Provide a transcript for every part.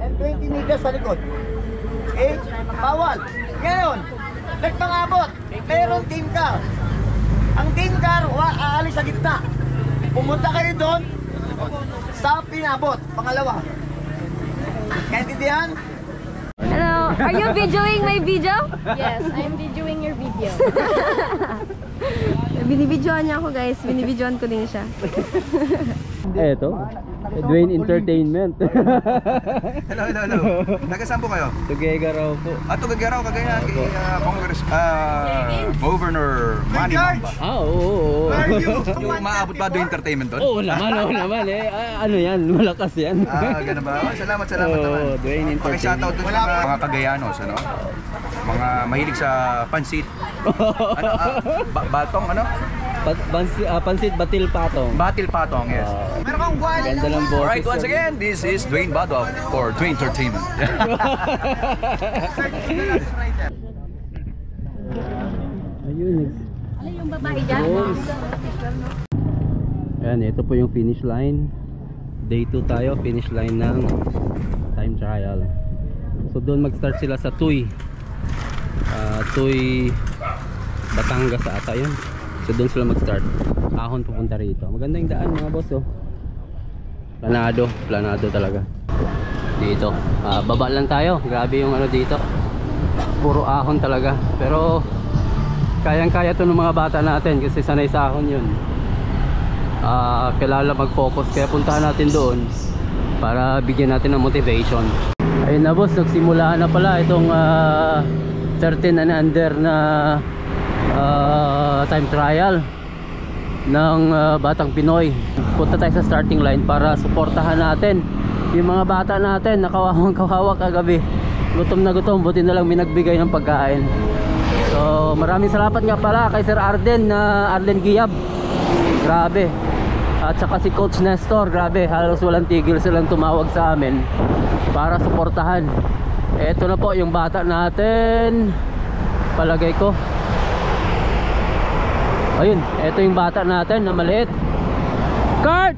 and 20 meters sa likod. Okay? Bawal. Ngayon, nagpangabot. Meron team car. Ang team car, aalis sa gitna. Pumunta kayo doon sa pinabot. Pangalawa. Kaintindihan? Hello, are you videoing my video? Yes, I'm videoing your video. Binibidyoan niya ako guys, binibidyoan ko din siya. Eto, Dwayne Entertainment. Hello. Taga-saan po kayo? Tugega raw po. Tugega raw, kagaya kay Congress, Governor Manny Mamba. Oo. Yung maabot ba doon entertainment doon? Oo naman eh. Ano yan, malakas yan. Ganun ba? Salamat naman. Dwayne Entertainment. Paki-shoutout doon sa mga Cagayanos, ano? Mga mahilig sa pansit. Batong, ano? Pansit Batil Patong. Batil Patong, yes. Meron kang wala. Ganda ng boses. Alright, once again, this is Dwayne Badov for Dwayne Entertainment. Ayun, Ano yung babae dyan? Ayan, ito po yung finish line. Day 2 tayo, finish line ng time trial. So doon mag-start sila sa Tuy. Tuy Batangas ata yun. So doon sila mag-start. Ahon pupunta rito. Maganda yung daan mga boss oh. Planado talaga. Dito, baba lang tayo. Grabe yung ano dito. Puro ahon talaga. Pero kayang-kaya to ng mga bata natin kasi sanay sa ahon yun. Kailangan mag-focus kaya puntahan natin doon para bigyan natin ng motivation. Ayun na boss, nagsimula na pala itong 13 and under na time trial ng Batang Pinoy. Punta tayo sa starting line para suportahan natin yung mga bata natin na kawawang kagabi. Gutom na gutom, buti na lang may nagbigay ng pagkain. So maraming salamat nga pala kay Sir Arden Giyab. Grabe. At saka si Coach Nestor, grabe, halos walang tigil silang tumawag sa amin para suportahan. Eto na po yung bata natin. Palagay ko. Ayun, eto yung bata natin na maliit. Kurt!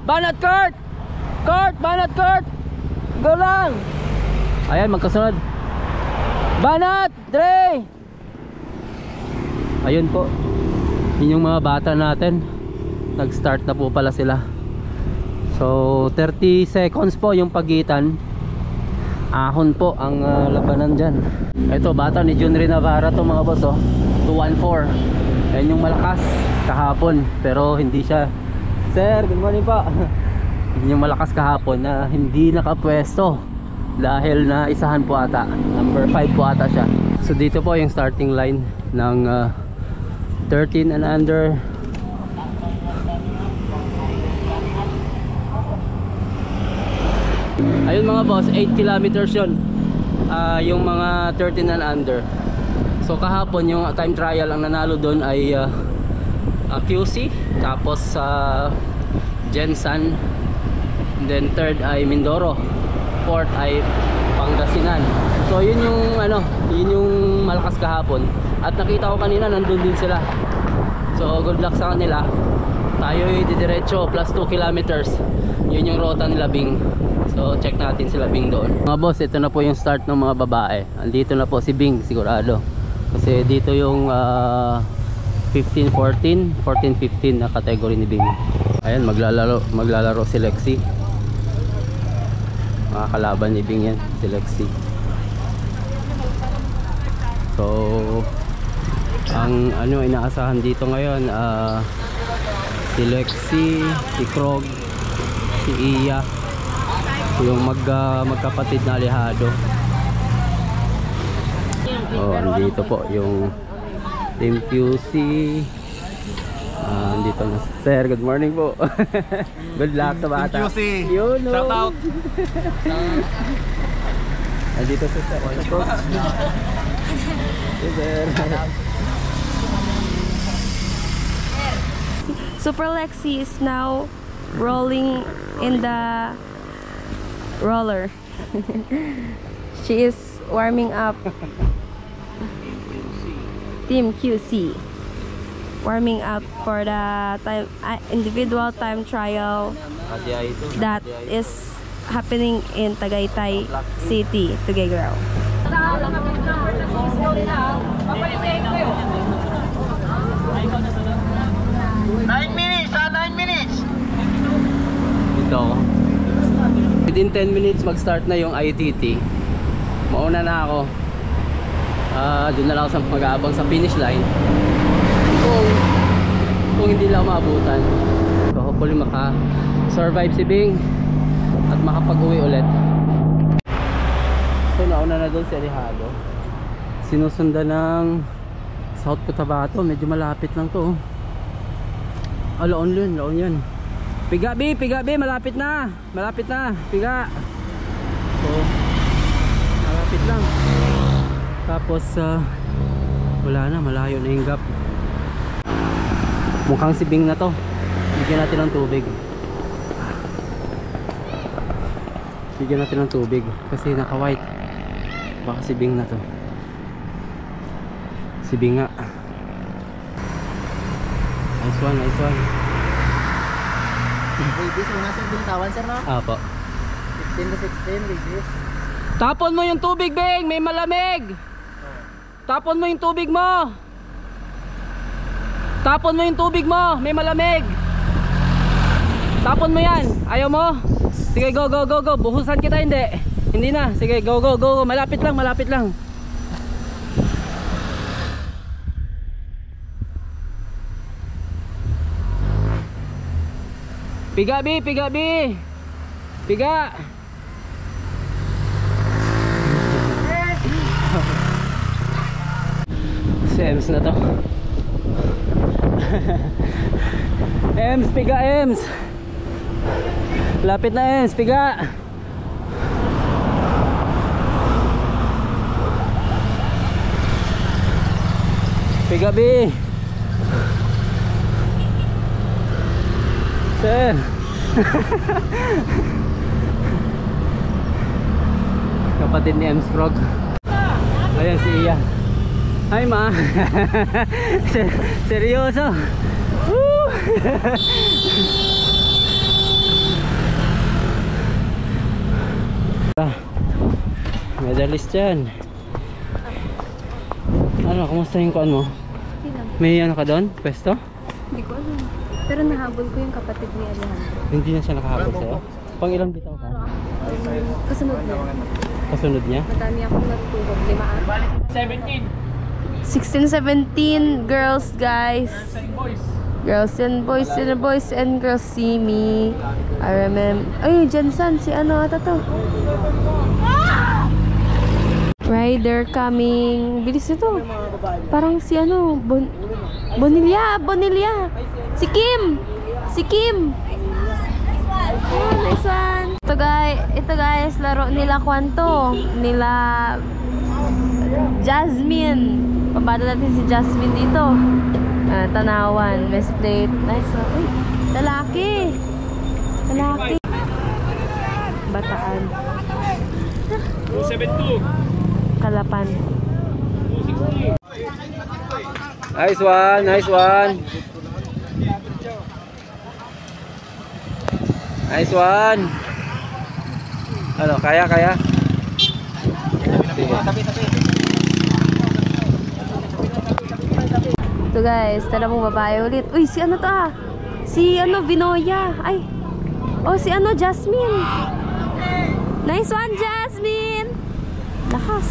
Banat Kurt! Kurt! Banat Kurt! Go lang! Ayan, magkasunod. Banat! Dre! Ayun po. Yun yung mga bata natin. Nag-start na po pala sila. So 30 seconds po yung pagitan. Ahon po ang labanan dyan. Ito bata ni Junri Navarra to mga boss oh. 214. Ayan yung malakas kahapon. Pero hindi siya. Sir, good morning po. Yun yung malakas kahapon na hindi nakapwesto dahil na isahan po ata. Number 5 po ata siya. So dito po yung starting line ng 13 and under. Ayun mga boss, 8 kilometers yun. Yung mga 13 and under. So kahapon yung time trial ang nanalo doon ay QC, tapos Jensan, then third ay Mindoro, fourth ay Pangasinan. So yun yung ano, yun yung malakas kahapon. At nakita ko kanina nandun din sila. So good luck sa kanila. Tayo ay didiretso plus 2 kilometers. Yun yung rota nila Bing. So check natin sila Bing doon. Mga boss, ito na po yung start ng mga babae. Andito na po si Bing sigurado. Kasi dito yung 15-14, 14-15 na category ni Bing. Ayan, maglalaro si Lexi. Mga kalaban ni Bing yan, si Lexi. So ang ano inaasahan dito ngayon, si Lexi, si Krog, si Iya, yung magkapatid na alihado. Oh, andito po yung Team QC. Andito na sir, good morning po. Good luck sa bata. Team QC, yun, no? shout out. Andito sa sir. Sir. Super Lexi is now rolling in the roller. She is warming up. Team QC warming up for the time individual time trial that is happening in Tagaytay City, Tuguegarao. 9 minutes, 9 minutes. Ito. Within 10 minutes mag-start na yung ITT. Mauna na ako. Doon na lang ako mag-aabang sa finish line. Kung hindi lang maabutan. So hopefully maka-survive si Bing at makapag-uwi ulit. So nauna na doon si Alejado. Sinusundan ng South Cotabato. Medyo malapit lang to. Laon yan. Piga B, malapit na. Piga. So, malapit lang. Tapos, wala na, malayo na yung gap. Mukhang si Bing na to. Bigyan natin ng tubig. Kasi naka-white. Baka si Bing na to. Si Bing nga. Nice one. Ladies, nasa bintawan, sir, no? Apo. 15 to 16, ladies. Tapon mo yung tubig, Bing! May malamig! Tapon mo yung tubig mo! May malamig! Tapon mo yan! Ayaw mo? Sige, go! Buhusan kita, hindi! Hindi na! Sige, go! Malapit lang! Piga B! Piga! Si Ems na to. Ems, piga Ems! Lapit na Ems, piga! Piga B! Sir! Kapatid ni Ems Frog. Ayan si Iya. Hi ma. Seryoso. Woo! Medalist yan. Ano, kumusta yung kuan mo? May ano ka doon? Pwesto? Hindi ko alam. Pero nahabol ko yung kapatid ni Alejandro. Hindi na siya nakahabol sa'yo? Pang ilang bitaw ka? Kasunod niya? Madami akong natutulog. 16, 17 girls, guys. Girls and boys and girls see me. I remember. Ay, Jensen, si ano ata to? Rider coming. Bilis ito. Parang si ano, Bonilla. Si Kim. Oh, nice one. Ito guys, laro nila kwanto. Nila Jasmine. Pabado natin si Jasmine dito. Tanawan. Best plate. Nice one. Uy, lalaki. Bataan. 272. Kalapan. Nice one. Ano, kaya? Ito guys, tala mong babae ulit. Uy, si ano to ah? Si ano, Vinoya. Ay. Oh, si ano, Jasmine. Nice one, Jasmine. Lakas.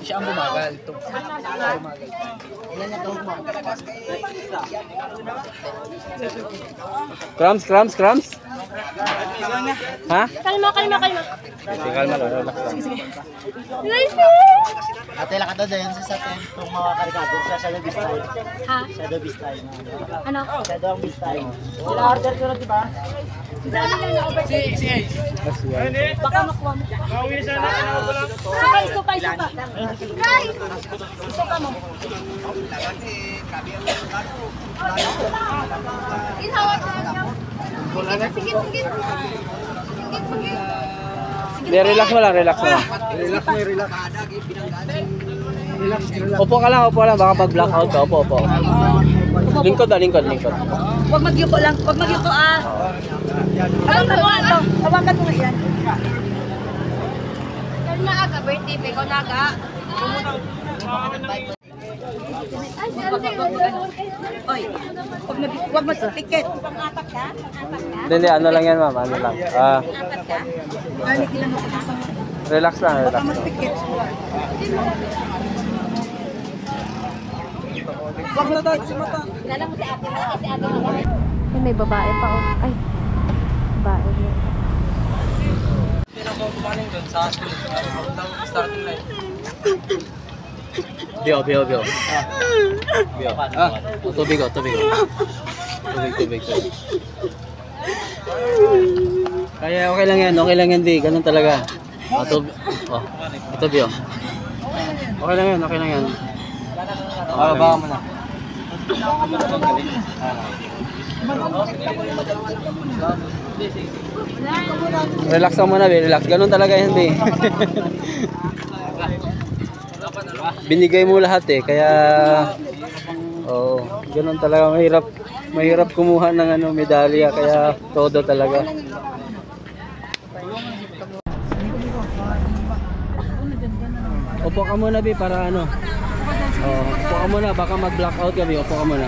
Siya ang bumagal. Crumbs? Ha? Kalma. Sige, kalma lang. Relax lang. Nice! Ate, lakad na dyan sa atin. Kung makakarikado, shadow beast tayo. Ha? Shadow beast tayo. Ano? Shadow ang beast tayo. Sila order ko na, diba? Baka makuha mo. Suka. Suka mo. Sige. Relax mo lang. Upo ka lang. Baka mag-blackout ka. Upo. Lingkod. Huwag magyuko ah. Hawakan mo ito. Hawakan mo yan. Kaya na aga, birthday, may konaga. Ay, oy, wag mo sa ticket. Apat ka? Hindi, ano lang yan, ma'am. Ano lang. Apat ka? Ano ilan mo sa Relax lang, relax lang. ticket? Wag mo tayo, sumata. Kilala mo si ate mo kasi ate mo. Ay, may babae pa oh. Ay, babae. Bio. Bio. Tubig. Tubig. Kaya okay lang yan, di. Ganun talaga. Ito, Bio. Okay lang yan. Baka mo na. Relax ka muna, Bi. Relax. Ganun talaga yan, Bi. Binigay mo lahat eh, kaya ganun talaga, mahirap kumuha ng medalya, kaya todo talaga. Upo ka muna, Bi, para ano. Upo ka muna, baka mag-blackout ka, Bi. Upo ka muna.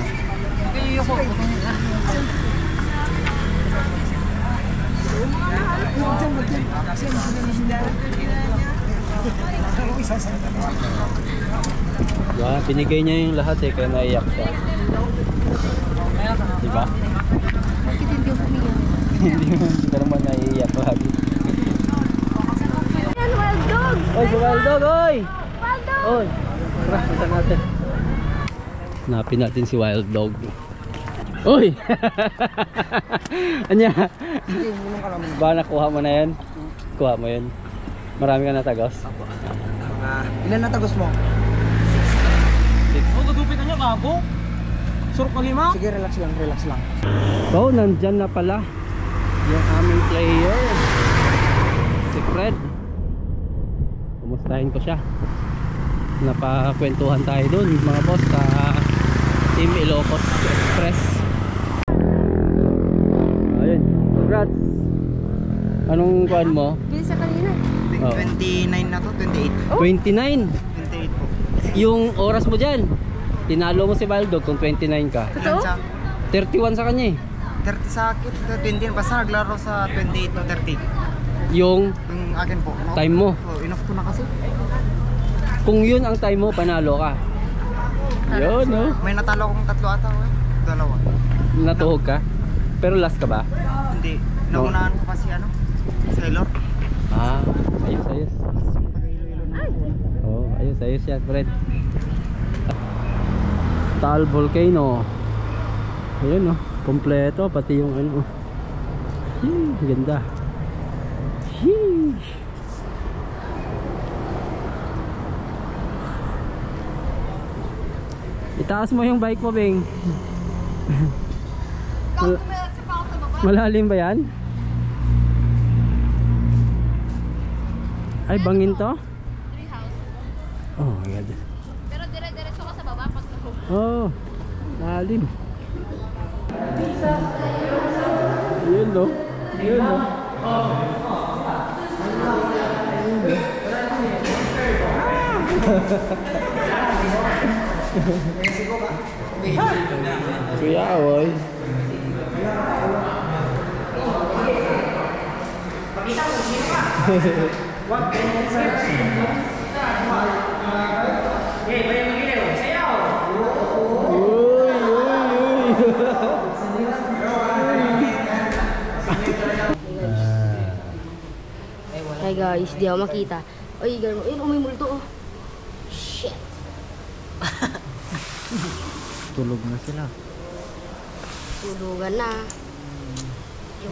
Diba? Binigay niya yung lahat eh, kaya naiyak siya. Diba? Hindi ka naman naiiyak lagi. Wild dogs! Oy, wild dog, oy! Oy! Tara, punta natin. Hanapin natin si wild dog. Oy! Anya? Ba nakuha mo na yan? Kuha mo yun. Marami ka natagos? Ilan natagos mo? Gagupit na niya, gago. Surok ka lima? Sige, relax lang. So, nandyan na pala yung aming player, si Fred. Kumustahin ko siya. Napakwentuhan tayo dun, mga boss, sa Team Ilocos Express. Ayun, congrats. Anong kuhan mo? Bilis sa kanina. 29 na to, 28. 29. 28 po. Yung oras mo dyan, tinalo mo si Baldog kung 29 ka. Totoo? 31 sa kanya eh. 30 sa akin, 20 basta naglaro sa 28 to 30. Yung Yung akin po. time mo. Enough to na kasi. Kung yun ang time mo, panalo ka. Yun, no? May natalo akong tatlo ata, dalawa. Natuhog ka. Pero last ka ba? Hindi. Naunahan ko kasi Sailor. Ah, ayos. Oh, ayos yan, Fred. Taal Volcano. Ayun, no? Kompleto, pati yung ano. Ganda. Sheesh. Itaas mo yung bike mo, Bing. Malalim ba yan? Ay, bangin to? Oh my God. Pero dire-diretso ka sa baba pag Oh, lalim. Yun, no? Yun, no? Kuya Awoy. Hi guys, di ako makita. Ay, gano'n. Ayun, may multo oh. Shit. Tulog na sila. Tulugan na. Yo.